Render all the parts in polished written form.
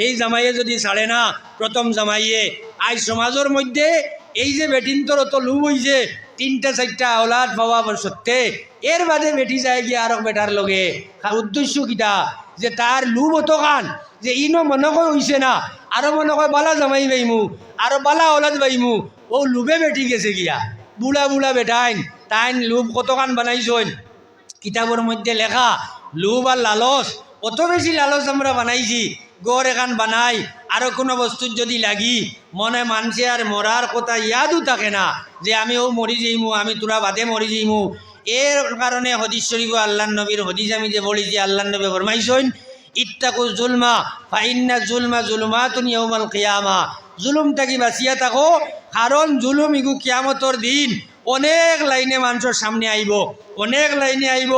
এই জামাইয়ে যদি ছাড়ে না প্রথম জামাইয়ে আজ সমাজের মধ্যে এই যে বেটিন্তর তো লুব হইছে 3টা 4টা আওলাদ পাওয়া সত্ত্বে এর বাদে বেটি যায় গিয়ে আরো বেটার লগে উদ্দেশ্য কিটা যে তার লুব অত কান যে ইনো মনে কয় হইছে না আরো মনে কয় বালা জামাই বাইমু আরো বালা আওলাদ বাইমু ও লুবে বেটি গেছে গিয়া বুড়া বুড়া বেটাইন তাইন লুব কতখান বানাইছেন কিতাবের মধ্যে লেখা লুব আর লালস অত বেশি লালস আমরা বানাইছি গড় এখান বানাই আরো কোনো বস্তুর যদি লাগি মনে মানছে আর মরার কথা ইয়াদও থাকে না যে আমি ও মরি যাইমু আমি তোরা বাদে মরি যাইমু এর কারণে হদিস শরীফ আল্লাহ নবীর হদিস আমি যে বলি যে আল্লাহ নবী ফরমাইছেন ইত্তাকু জুলমা ফাইন্না জুলমা জুলুমাতুন ইয়াউমাল কিয়ামা জুলুম থাকি বাঁচিয়া থাকো কারণ জুলুম ইগু কিয়ামতর দিন অনেক লাইনে মানুষের সামনে আইব অনেক লাইনে আইব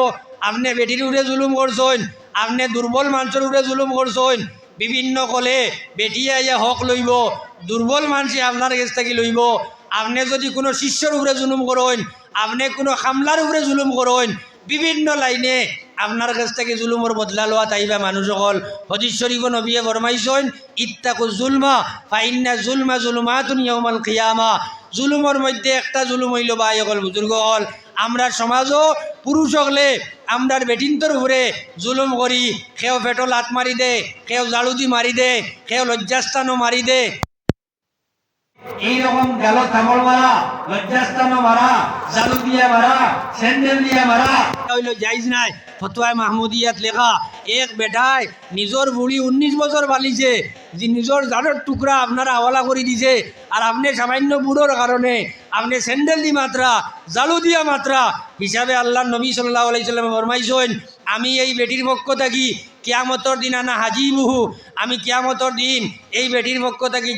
আপনি বেটির উড়ে জুলুম করছেন আপনি দুর্বল মানুষের উড়ে জুলুম করছেন বিভিন্ন কলে বেটি আইয়া হক লইব দুর্বল মানুষে আপনার কাছ থেকে লইব আপনি যদি কোনো শিষ্যর উপরে জুলুম করেন আপনি কোনো খামলার উপরে জুলুম করেন বিভিন্ন লাইনে আপনার কাছ থেকে জুলুমের বদলা লওয়া তাইবা মানুষ সকল হদিস শরীফ নবিয়ে ফরমাইছেন ইত্তাকু জুলমা ফাইন্না জুলমা জুলুমাতুন ইয়াউমাল কিয়ামা জুলুমের মধ্যে একটা জুলুম হইল ভাই সকল বুজুর্গ হল আমরা সমাজও পুরুষ হলে আমরার বেটিন্তর উপরে জুলুম করি কেউ পেটো লাত মারি দে কেউ জালুদি মারি দে কেউ লজ্জাস্থানও মারি দে এইরকম গেল থামল মারা লজ্জাস্থানও মারা জালু দিয়ে মারা স্যান্ডেল দিয়ে মারা হইল যাইজ নাই ফতোয়া মাহমুদিয়াত লেখা এক বেটায় নিজর বুড়ি 19 বছর বালিছে যে নিজর জানের টুকরা আপনারা হাওয়ালা করে দিছে আর আপনি সামান্য বুড়োর কারণে আপনি স্যান্ডেল দি মাত্রা জালু দিয়া মাত্রা হিসাবে আল্লাহ নবী সাল্লাল্লাহু আলাইহি সাল্লাম ফরমাইছেন আমি এই বেটির পক্ষ থাকি কিয়ামতর দিন আনা হাজিবুহু আমি কিয়ামতর দিন এই বেটির পক্ষ থাকি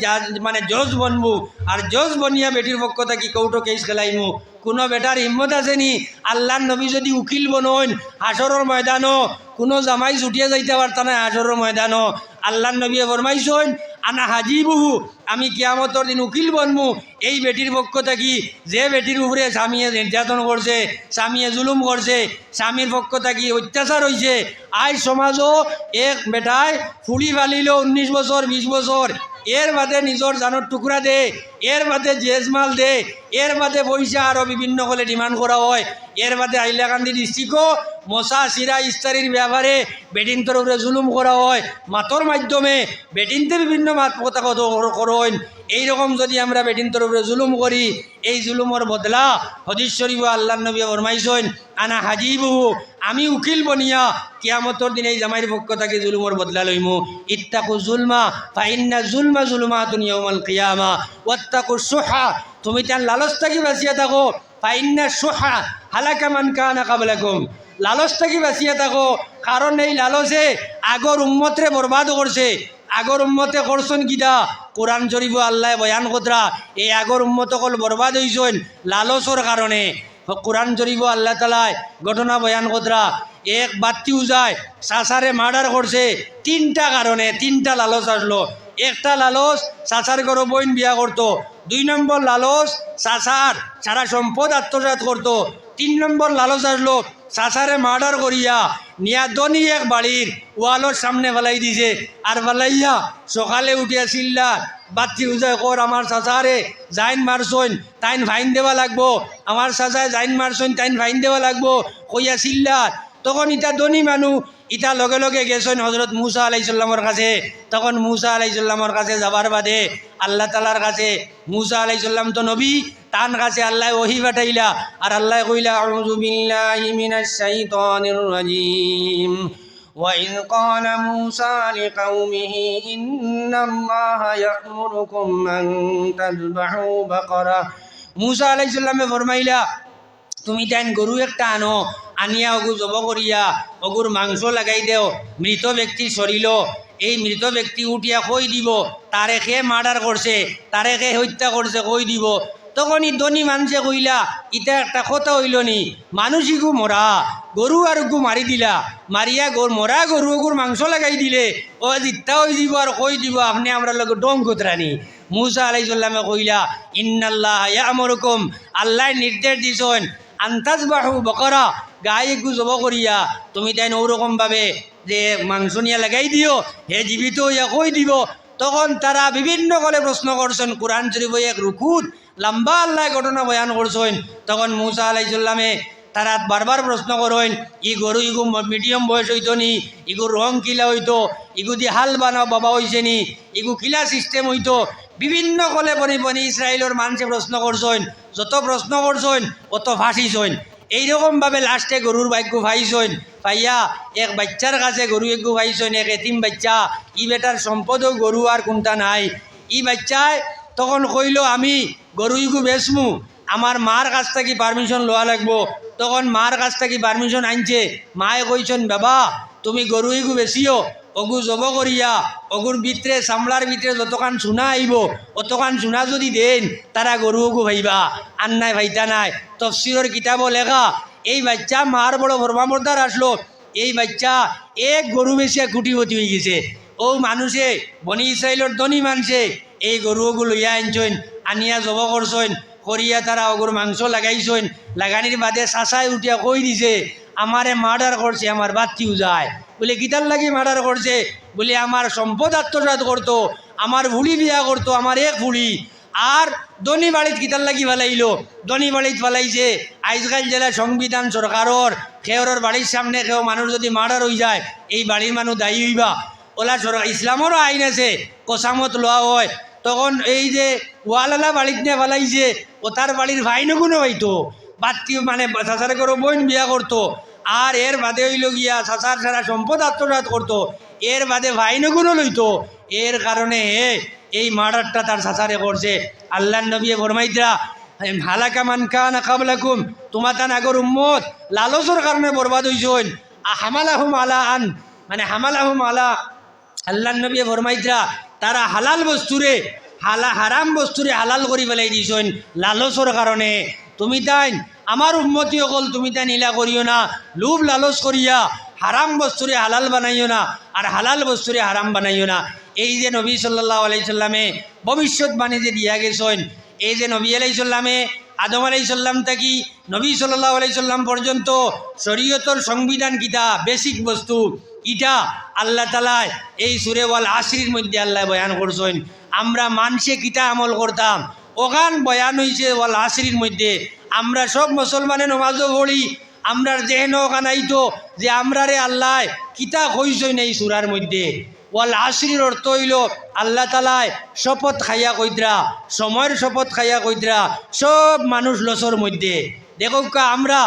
মানে জজ বনবু আর জজ বনিয়া বেটির পক্ষ থাকি কৌটো কেস খেলাইমু কোনো বেটার হিম্মত আছেনি আল্লাহর নবী যদি উকিল বনন হাসরের ময়দানও কোনো জামাই ছুটিয়ে যাইতে পারতা না হাসরের ময়দানও আল্লাহর নবী ফরমাইছেন আনা হাজিবুহু আমি কিয়ামতর দিন উকিল বনমু এই বেটির পক্ষ থাকি যে বেটির উপরে স্বামীয়ে নির্যাতন করছে স্বামীয়ে জুলুম করছে স্বামীর পক্ষ থাকি অত্যাচার হয়েছে আজ সমাজও এক বেটায় ফুলি ফালিল 19 বছর 20 বছর এর বাদে নিজর জানোর টুকরা দে এর বাদে জেজমাল দে এর বাদে পয়সা আরও বিভিন্ন কলে ডিমান্ড করা হয় এর বাদে হাইলাকান্দি ডিস্ট্রিক্টও মশা সিরা ইস্তারির ব্যাপারে বেটিন্তর উপরে জুলুম করা হয় মাতর মাধ্যমে বেটিনতে বিভিন্ন মাত কথা কত করেন এইরকম যদি আমরা বেটিন্তর উপরে জুলুম করি এই জুলুমের বদলা হদিস শরীফ আল্লাহ নবী ফরমাইছেন আনা হাজিবুহু আমি উকিল বনিয়া কিয়ামতর দিন এই জামাইয়ের পক্ষ থেকে জুলুমের বদলা লইমু ইত্তাকু জুলমা ফাইন্না জুলমা জুলুমাতুন ইয়াউমাল কিয়ামা ওয়াত্তাকু সুহা তুমি তার লালচ থেকে বাঁচিয়া থাকো ফাইন্না সুহা হালাকা মান কানা ক্বাবলাকুম লালচ থেকে বাঁচিয়া থাকো কারণ এই লালচে আগর উম্মতরে বরবাদ করছে আগর উম্মতে করছেন কিনা কোরআন শরীফ আল্লাহ বয়ান কতরা এই আগর উম্মত কল বরবাদ হইছেন লালচর কারণে কোরআন শরীফ আল্লাহ তাআলা ঘটনা বয়ান কতরা এক বাত্তি উজায় চাচারে মার্ডার করছে 3টা কারণে 3টা লালচ আসলো একটা লালচ চাচার ঘরে বোন বিয়া করতো 2 নম্বর লালচ চাচার সারা সম্পদ আত্মসাৎ করতো 3 নম্বর লালচ আসলো চাচারে মার্ডার করিয়া নিয়া দনি এক বাড়ির ওয়ালোর সামনে ফেলাই দিছে আর ফেলাইয়া সকালে উঠিয়া চিল্লা বাতি উজায় কর আমার চাচারে জাইন মারছইন তাইন ফাইন দেওয়া লাগবো আমার চাচায় জাইন মারছইন তাইন ফাইন দেওয়া লাগবো কইয়া চিল্লা তখন ইটা ধনী মানুষ ইটা লগে লগে গেছেন হজরত মুসা আলাইসাল্লামর কাছে তখন মুসা আলাইসাল্লামর কাছে যাবার বাদে আল্লাহ তালার কাছে মুসা আলাইসাল্লাম তো নবী তান কাছে আল্লাহ ওহি পাঠাইলা আর আল্লাহ কইলা আউযু বিল্লাহি মিনাশ শাইতানির রাজিম وَإِذْ قَالَ مُوسَى لِقَوْمِهِ إِنَّ اللَّهَ يَأْمُرُكُمْ أَن تَذْبَحُوا بَقَرَةً মুসা আলাইসাল্লামে ফরমাইলা তুমি তাইন গরু একটা আনো আনিয়া অগু জব করিয়া অগুর মাংস লাগাই দেও মৃত ব্যক্তি সরিল এই মৃত ব্যক্তি উঠিয়া কই দিব তারে খেয়ে মার্ডার করছে তারে খেয়ে হত্যা করছে কই দিব তখন ই ধনী মানুষে কইলা ইটা একটা কথা হইল নি মানুষইগু মরা গরু আর গু মারি দিলা মারিয়া মরা গরু অগুর মাংস লাগাই দিলে ও ইত্যা হয়ে দিব আর কই দিব আপনি আমরা লোক ডং কোতরানি মুসা আলাইসাল্লামে কইলা ইন্নাল্লাহ ইয়ামুরুকুম আল্লাহ নির্দেশ দিছেন আন্তাজবাহু বকরা গায়ে একটু জব করিয়া তুমি তাই ওরকমভাবে যে মাংস নিয়ে লাগাই দিও, হে জীবিত হইয়া কই দিব। তখন তারা বিভিন্ন কলে প্রশ্ন করছেন। কোরআন শরীফ এক রুকুত লম্বা আল্লাহ ঘটনা বয়ান করছেন। তখন মুসা আলাইসাল্লামে তারা বারবার প্রশ্ন করেন, ই গরু ইগু মিডিয়াম বয়স হইতো নি, ইগু রং কিলা হইতো, ইগু দিয়ে হাল বানাও বাবা হয়েছে নি, ইগু কিলা সিস্টেম হইতো। বিভিন্ন কলে বনি বনি ইসরায়েলের মানুষে প্রশ্ন করছেন। যত প্রশ্ন করছেন অত ফাঁসিছেন। এইরকমভাবে লাস্টে গরুর ভাগ্য ভাইছেন। পাইয়া এক বাচ্চার কাছে গরু একগু ভাইছেন, এক এতিম বাচ্চা, ই বেটার সম্পদও গরু আর কোনটা নাই। ই বাচ্চায় তখন কইল আমি গরু ইগু বেচমু, আমার মার কাছ থেকে পারমিশন লওয়া লাগবো। তখন মার কাছ থেকে পারমিশন আনছে। মায়ে কইছেন বাবা তুমি গরু ইগু বেচিও, অগু জব করিয়া অগুর ভিতরে চামড়ার ভিতরে যতখান চুনা আইব অতখান চুনা যদি দেন তারা গরু অগু ভাইবা, আর নাই ভাইতা নাই। তফসিরের কিতাবও লেখা এই বাচ্চা মার বড় ভরমামর্দার আসলো। এই বাচ্চা এক গরু বেচিয়া কুটিপতি হয়ে গেছে। ও মানুষে বনি ইসরায়েলের ধনী মানুষে এই গরুগুলো লইয়া আনছেন, আনিয়া জব করছেন, করিয়া তারা অগুর মাংস লাগাইছেন। লাগানির বাদে চাচাই উঠিয়া কই দিছে আমারে মার্ডার করছে, আমার বাচ্চিও যায়। বলে কিতার লাগি মার্ডার করছে? বলে আমার সম্পদ আত্মসাৎ করতো, আমার ভুড়ি বিয়া করতো, আমার এক ভুড়ি। আর ধনী বাড়িত কিতার লাগি ফেলাইল, ধনী বাড়িত ফেলাইছে। আজকাল জেলা সংবিধান সরকারের খেয়রের বাড়ির সামনে কেউ মানুষ যদি মার্ডার হয়ে যায় এই বাড়ির মানুষ দায়ী হইবা। ওলা সরকার ইসলামেরও আইন আছে, কোসামত লওয়া হয়। তখন এই যে ওয়ালালা বাড়িত নিয়ে ফেলাইছে ও তার বাড়ির ভাইনগুলো হইতো বাত্তি, মানে চাচার করে বোন বিয়া করতো। আর এর বাদে হইল গিয়া চাচার সারা সম্পদ আত্মসাৎ করতো, এর বাদে ভাইনগুলো লইতো। এর কারণে এই মার্ডারটা তার চাচারে করছে। আল্লাহ নবী ফরমাইতরা হালাকা মান কানা কাবলাকুম, তোমার তান আগর উম্মত লালসর কারণে বরবাদ হইছেন। হামালাহুম আলা আন, মানে হামালাহুম আলা, আল্লাহ নবী ফরমাইতরা তারা হালাল বস্তুরে হারাম বস্তুরে হালাল করি ফেলাই দিছেন লালসর কারণে। তুমি তাই আমার উম্মতি অকল তুমি তাই নীলা করিও না, লোভ লালস করিয়া হারাম বস্তুরে হালাল বানাইও না, আর হালাল বস্তুরে হারাম বানাইও না। এই যে নবী সাল্লাল্লাহু আলাইহি সাল্লামে ভবিষ্যৎবাণী যে দিয়া গেছেন, এই যে নবী আলাইহিস সালামে আদম আলাইহিস সালাম থাকি নবী সাল্লাল্লাহু আলাইহি সাল্লাম পর্যন্ত শরীয়তর সংবিধান কিতা বেসিক বস্তু ইটা আল্লাহ তাআলা এই সূরা ওয়াল আসরির মধ্যে আল্লাহ বয়ান করছেন। আমরা মানুষে কিতা আমল করতাম ওখান বয়ান হয়েছে ওয়াল আসরির মধ্যে। আমরা সব মুসলমানে নমাজও পড়ি, আমরার যেহেন ওখান আইতো যে আমরারে আল্লাহ কিতা কইছেন এই সূরার মধ্যে। ওয়াল আসরির অর্থ হইল আল্লাহ তাআলায় শপথ খাইয়া কইতরা, সময়ের শপথ খাইয়া কইতরা সব মানুষ লসর মধ্যে। দেখো আমরা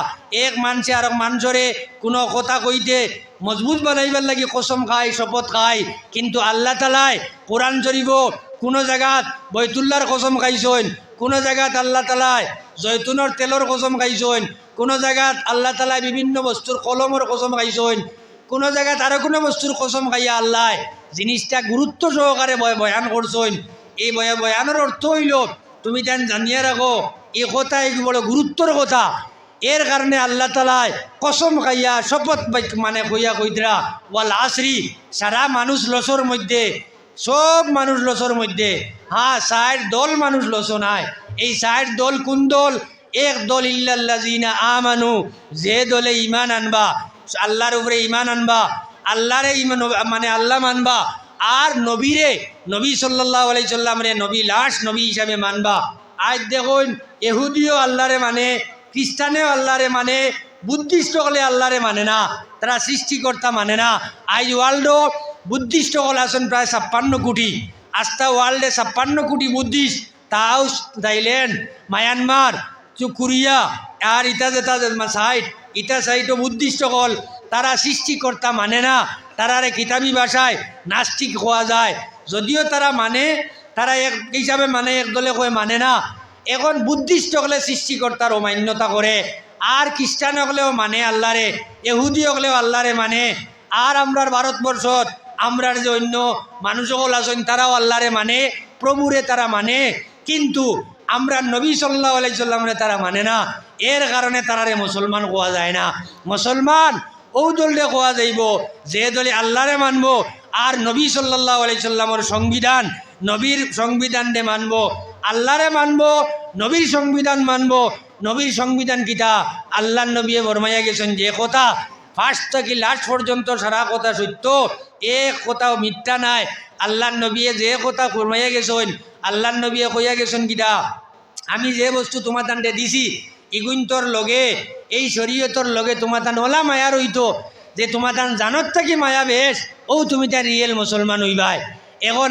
এক মানুষে আর এক মানুষরে কোনো কথা কইতে মজবুত বানাইবার লাগি কসম খাই, শপথ খাই, কিন্তু আল্লাহ তাআলায় কোরআন শরীফ কোনো জায়গাত বৈতুল্লাহর কসম খাইছেন, কোনো জায়গাত আল্লাহ তাআলায় জৈতুনের তেলর কসম খাইছেন, কোনো জায়গাত আল্লাহ তাআলায় বিভিন্ন বস্তুর কলমের কসম খাইছেন, কোনো জায়গায় আরো কোনো বস্তুর কসম খাইয়া আল্লাহ জিনিসটা গুরুত্ব সহকারে বয়ান করছেন। এই বয়ানের অর্থ হইল তুমি যেন জানিয়ে রাখো এই কথা এই বড় গুরুত্বর কথা। এর কারণে আল্লাহ তাআলায় কসম খাইয়া শপথ মানে কইয়া কইতরা ওয়াল আসরি, সারা মানুষ লসর মধ্যে, সব মানুষ লসর মধ্যে। হ্যাঁ 60 দল মানুষ লস নাই। এই 60 দল কোন দল? এক দল ইল্লাল্লাযিনা আমানু, যে দলে ঈমান আনবা, আল্লাহর উপরে ঈমান আনবা, আল্লাহরে ঈমান মানে আল্লাহ মানবা, আর নবীরে নবী সাল্লাল্লাহু আলাইহি সাল্লামরে নবী লাস্ট নবী হিসাবে মানবা। আজ দেখুন ইহুদিও আল্লাহরে মানে, খ্রিস্টানেও আল্লাহরে মানে, বুদ্ধিস্ট হলে আল্লাহরে মানে না, তারা সৃষ্টিকর্তা মানে না। আজ ওয়ার্ল্ডও বুদ্ধিস্ট হল আছেন প্রায় 56 কোটি। আস্থা ওয়ার্ল্ডে 56 কোটি বুদ্ধিস্ট, তাও থাইল্যান্ড, মায়ানমার, কোরিয়া আর ইটা যেটা সাইড, ইটা সাইডও বুদ্ধিস্ট হল, তারা সৃষ্টিকর্তা মানে না, তারারে কিতাবী ভাষায় নাস্তিক হওয়া যায়। যদিও তারা মানে, তারা এক হিসাবে মানে, এক দলে কয়ে মানে না। এখন বুদ্ধিস্ট হলে সৃষ্টিকর্তার অমান্যতা করে, আর খ্রিস্টান হলেও মানে আল্লাহরে, ইহুদি হলেও আল্লাহরে মানে। আর আমরার ভারতবর্ষত আমরার যে অন্য মানুষ সকল আছেন তারাও আল্লাহরে মানে, প্রভুরে তারা মানে, কিন্তু আমরা নবী সাল্লাল্লাহু আলাইহি সাল্লামরে তারা মানে না। এর কারণে তারারে মুসলমান কোয়া যায় না। মুসলমান ও দলে কোয়া যাইব যে দলে আল্লাহরে মানব আর নবী সাল্লাল্লাহু আলাইহি সাল্লামের সংবিধান, নবীর সংবিধান দে মানব, আল্লাহরে মানব, নবীর সংবিধান মানব, নবীর সংবিধান কিতা আল্লাহ নবী বরমাইয়া গেছেন যে কথা ফার্স্ট থেকে লাস্ট পর্যন্ত সারা কথা সত্য, এক কথাও মিথ্যা নাই। আল্লাহ নবী যে কথা ফরমাইয়া গেছেন, আল্লাহ নবী কইয়া গেছেন কিতা, আমি যে বস্তু তোমার তান্ডে দিছি ইগুন্তর লগে এই শরীয়তর লগে তোমার তান ওলা মায়া রইতো, যে তোমার তান জানত থাকি মায়া বেশ ও তুমি তার রিয়েল মুসলমান হইবাই। এখন